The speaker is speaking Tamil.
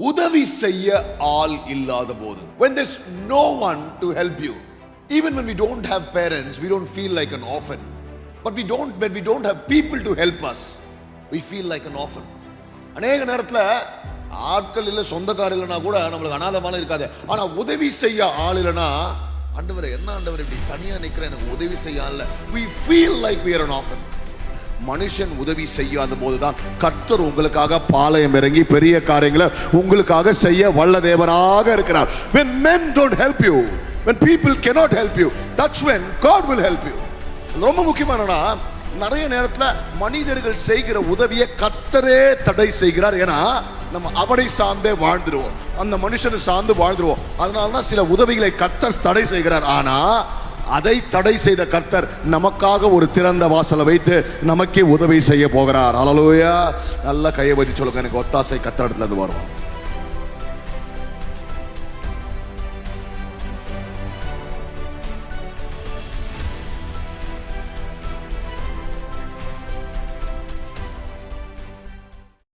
உதவி செய்ய ஆள் இல்லாத போது, when there's no one to help you, even when we don't have parents, we don't feel like an orphan. But when we don't have people to help us, we feel like an orphan. அநேக நேரத்துல ஆட்கள் இல்ல, சொந்தக்காரர் இல்லைனா கூட நம்மளுக்கு அனாதமான இருக்காது. ஆனா உதவி செய்ய ஆள் இல்லைனா, ஆண்டவரே என்ன ஆண்டவரே இப்படி தனியா நிக்கிறேன், எனக்கு உதவி செய்ய ஆள் இல்ல. We feel like we are an orphan. மனுஷன் உதவி செய்யாத போதுதான் கர்த்தர் உங்களுக்காக பாளையம் இறங்கி பெரிய காரியங்களை உங்களுக்காக செய்ய வல்ல தேவனாக இருக்கிறார். When men don't help you, when people cannot help you, that's when God will help you. ரொம்ப முக்கியமானனா, நிறைய நேரத்துல மனிதர்கள் செய்கிற உதவியை கர்த்தரே தடை செய்கிறார். ஏன்னா நம்ம அவரை சார்ந்தே வாழ்ந்துருவோம், அந்த மனுஷனை சார்ந்து வாழ்ந்துருவோம். அதனாலதான் சில உதவிகளை கர்த்தர் தடை செய்கிறார். ஆனா அதை தடை செய்த கர்த்தர் நமக்காக ஒரு திறந்த வாசலை வைத்து நமக்கே உதவி செய்ய போகிறார். அல்லேலூயா. நல்ல கையை வைத்து சொல்லுங்க, எனக்கு ஒத்தாசை கர்த்தரிடத்துல இருந்து வரும்.